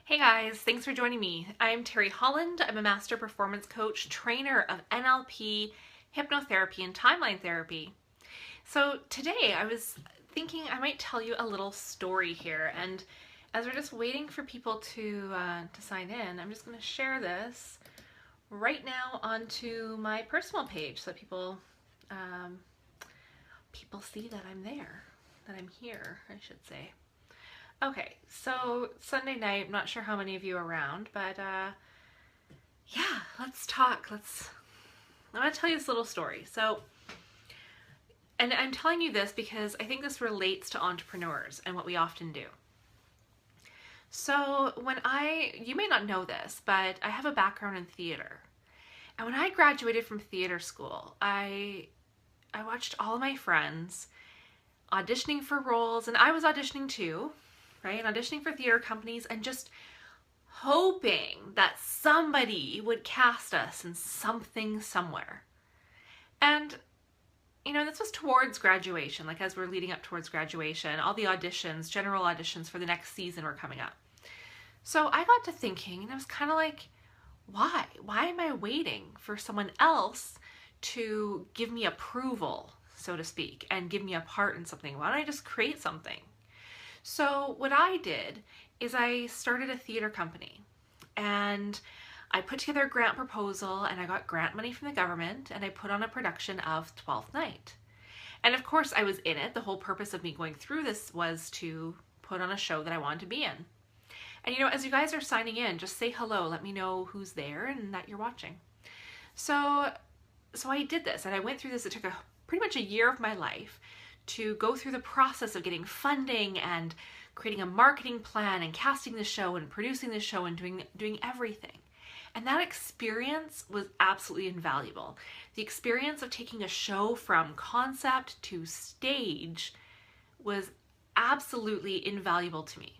Hey guys, thanks for joining me. I'm Teri Holland. I'm a Master Performance Coach, trainer of NLP, Hypnotherapy, and Timeline Therapy. So today I was thinking I might tell you a little story here, and as we're just waiting for people to sign in, I'm just going to share this right now onto my personal page so that people see that I'm there, that I'm here, I should say. Okay, so Sunday night, I'm not sure how many of you are around, but yeah, let's talk. I want to tell you this little story. And I'm telling you this because I think this relates to entrepreneurs and what we often do. So you may not know this, but I have a background in theater. And when I graduated from theater school, I watched all of my friends auditioning for roles, and I was auditioning too. Right? And auditioning for theater companies and just hoping that somebody would cast us in something somewhere. And, this was towards graduation, like as we're leading up towards graduation, all the auditions, general auditions for the next season were coming up. So I got to thinking, and I was kind of like, why? Why am I waiting for someone else to give me approval, so to speak, and give me a part in something? Why don't I just create something? So what I did is I started a theater company, and I put together a grant proposal, and I got grant money from the government, and I put on a production of Twelfth Night. And of course I was in it. The whole purpose of me going through this was to put on a show that I wanted to be in. And as you guys are signing in, just say hello, let me know who's there and that you're watching. So I did this, and I went through this. It took pretty much a year of my life to go through the process of getting funding and creating a marketing plan and casting the show and producing the show and doing everything. And that experience was absolutely invaluable. The experience of taking a show from concept to stage was absolutely invaluable to me.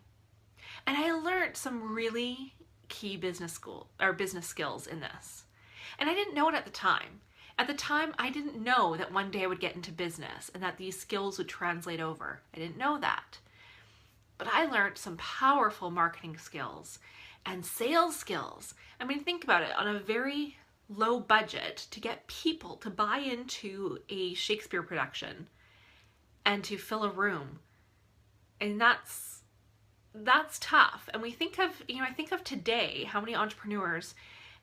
And I learned some really key business skills in this. And I didn't know it at the time. At the time, I didn't know that one day I would get into business and that these skills would translate over. I didn't know that. But I learned some powerful marketing skills and sales skills. I mean, think about it. On a very low budget, to get people to buy into a Shakespeare production and to fill a room, and that's tough. And we think of, I think of today, how many entrepreneurs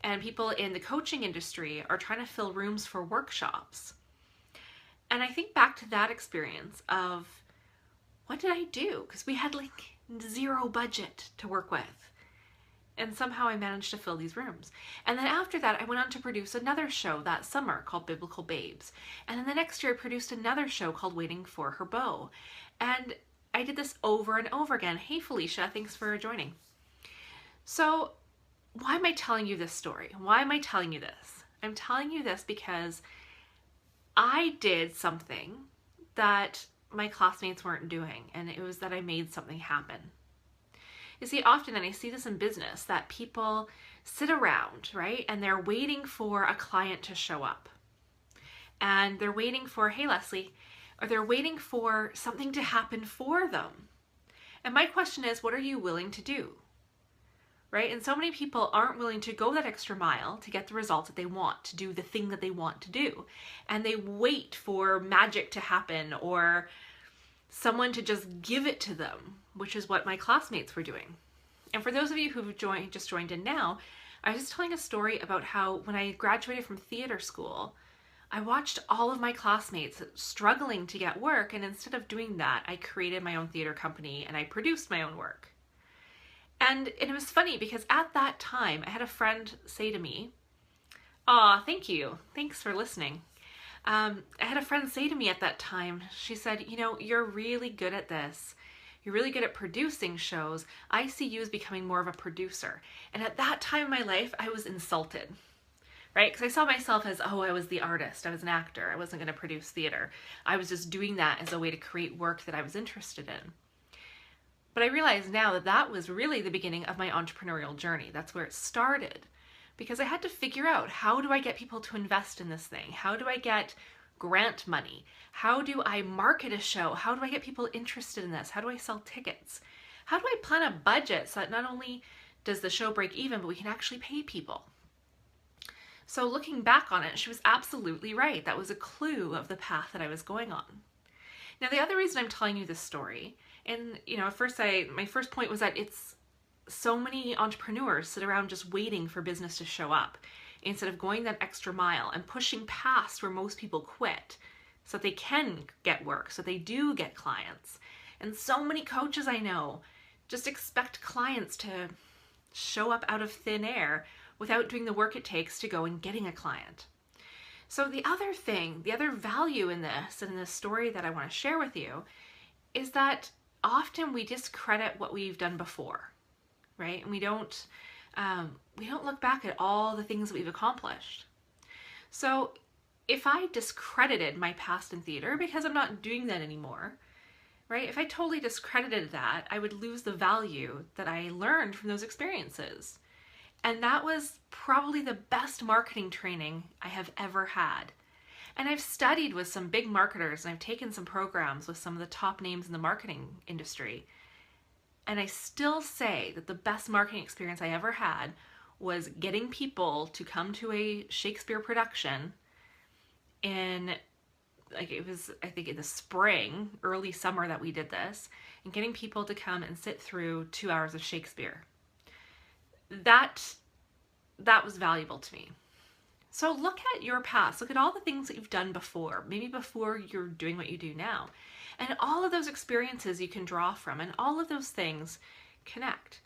and people in the coaching industry are trying to fill rooms for workshops. And I think back to that experience of, what did I do? Because we had like zero budget to work with. And somehow I managed to fill these rooms. And then after that, I went on to produce another show that summer called Biblical Babes. And then the next year I produced another show called Waiting for Her Beau. And I did this over and over again. Hey Felicia, thanks for joining. So why am I telling you this story? Why am I telling you this? I'm telling you this because I did something that my classmates weren't doing, and it was that I made something happen. You see, often, and I see this in business, that people sit around, right, and they're waiting for a client to show up. And they're waiting for, hey Leslie, or they're waiting for something to happen for them. And my question is, what are you willing to do? Right? And so many people aren't willing to go that extra mile to get the results that they want, to do the thing that they want to do. And they wait for magic to happen or someone to just give it to them, which is what my classmates were doing. And for those of you who've just joined in now, I was just telling a story about how when I graduated from theater school, I watched all of my classmates struggling to get work. And instead of doing that, I created my own theater company and I produced my own work. And it was funny because at that time, I had a friend say to me, thank you. Thanks for listening. I had a friend say to me at that time, she said, you're really good at this. You're really good at producing shows. I see you as becoming more of a producer. And at that time in my life, I was insulted, right? Because I saw myself as, I was the artist. I was an actor. I wasn't going to produce theater. I was just doing that as a way to create work that I was interested in. But I realize now that that was really the beginning of my entrepreneurial journey. That's where it started. Because I had to figure out, how do I get people to invest in this thing? How do I get grant money? How do I market a show? How do I get people interested in this? How do I sell tickets? How do I plan a budget so that not only does the show break even, but we can actually pay people. So looking back on it, she was absolutely right. That was a clue of the path that I was going on. Now, the other reason I'm telling you this story, and at first my first point was that it's so many entrepreneurs sit around just waiting for business to show up instead of going that extra mile and pushing past where most people quit so that they can get work, so they do get clients. And so many coaches I know just expect clients to show up out of thin air without doing the work it takes to go and getting a client. So the other value in this and in this story that I want to share with you is that often we discredit what we've done before, right? And we don't look back at all the things that we've accomplished. So if I discredited my past in theater because I'm not doing that anymore, right? If I totally discredited that, I would lose the value that I learned from those experiences. And that was probably the best marketing training I have ever had. And I've studied with some big marketers and I've taken some programs with some of the top names in the marketing industry. And I still say that the best marketing experience I ever had was getting people to come to a Shakespeare production it was, I think, in the spring, early summer that we did this, and getting people to come and sit through 2 hours of Shakespeare. That was valuable to me. So look at your past. Look at all the things that you've done before, maybe before you're doing what you do now. And all of those experiences you can draw from, and all of those things connect.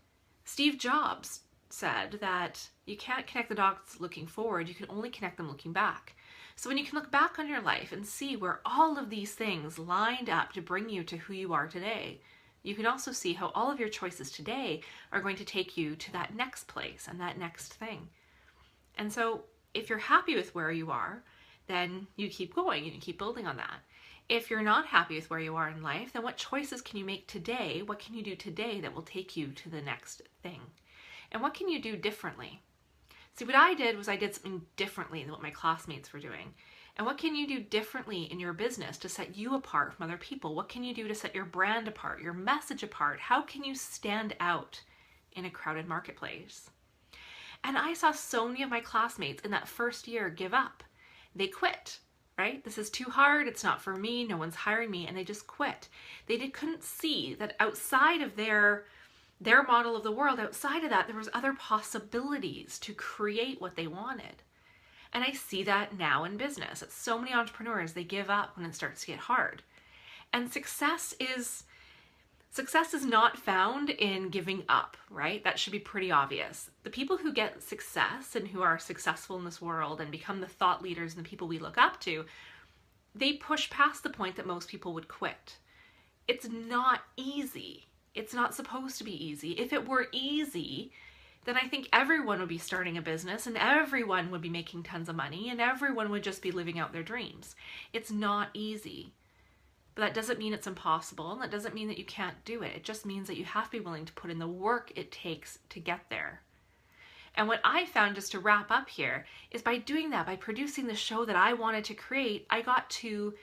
Steve Jobs said that you can't connect the dots looking forward, you can only connect them looking back. So when you can look back on your life and see where all of these things lined up to bring you to who you are today, you can also see how all of your choices today are going to take you to that next place and that next thing. And so if you're happy with where you are, then you keep going and you keep building on that. If you're not happy with where you are in life, then what choices can you make today? What can you do today that will take you to the next thing? And what can you do differently? See, what I did was I did something differently than what my classmates were doing. And what can you do differently in your business to set you apart from other people? What can you do to set your brand apart, your message apart? How can you stand out in a crowded marketplace? And I saw so many of my classmates in that first year give up. They quit, right? This is too hard. It's not for me. No one's hiring me. And they just quit. They couldn't see that outside of their model of the world, outside of that, there was other possibilities to create what they wanted. And I see that now in business. That so many entrepreneurs, they give up when it starts to get hard. And success is not found in giving up, right? That should be pretty obvious. The people who get success and who are successful in this world and become the thought leaders and the people we look up to, they push past the point that most people would quit. It's not easy. It's not supposed to be easy. If it were easy, then I think everyone would be starting a business and everyone would be making tons of money and everyone would just be living out their dreams. It's not easy. But that doesn't mean it's impossible, and that doesn't mean that you can't do it. It just means that you have to be willing to put in the work it takes to get there. And what I found, just to wrap up here, is by doing that, by producing the show that I wanted to create, I got to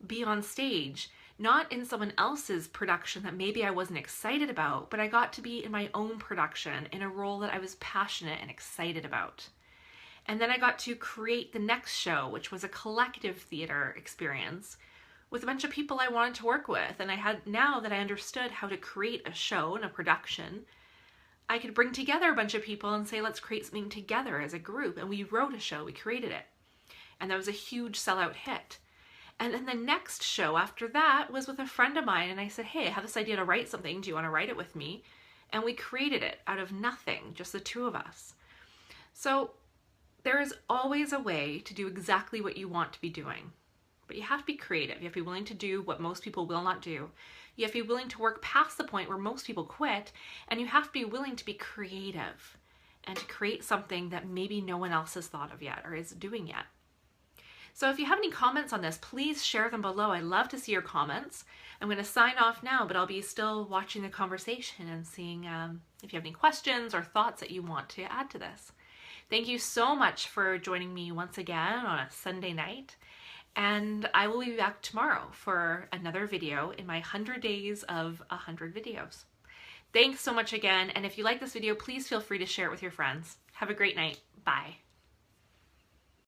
be on stage, not in someone else's production that maybe I wasn't excited about, but I got to be in my own production in a role that I was passionate and excited about. And then I got to create the next show, which was a collective theater experience with a bunch of people I wanted to work with. And now that I understood how to create a show and a production, I could bring together a bunch of people and say, let's create something together as a group. And we wrote a show, we created it. And that was a huge sellout hit. And then the next show after that was with a friend of mine. And I said, hey, I have this idea to write something. Do you want to write it with me? And we created it out of nothing, just the two of us. So there is always a way to do exactly what you want to be doing. But you have to be creative. You have to be willing to do what most people will not do. You have to be willing to work past the point where most people quit. And you have to be willing to be creative and to create something that maybe no one else has thought of yet or is doing yet. So if you have any comments on this, please share them below. I love to see your comments. I'm going to sign off now, but I'll be still watching the conversation and seeing if you have any questions or thoughts that you want to add to this. Thank you so much for joining me once again on a Sunday night. And I will be back tomorrow for another video in my 100 days of 100 videos. Thanks so much again, and if you like this video, please feel free to share it with your friends. Have a great night. Bye.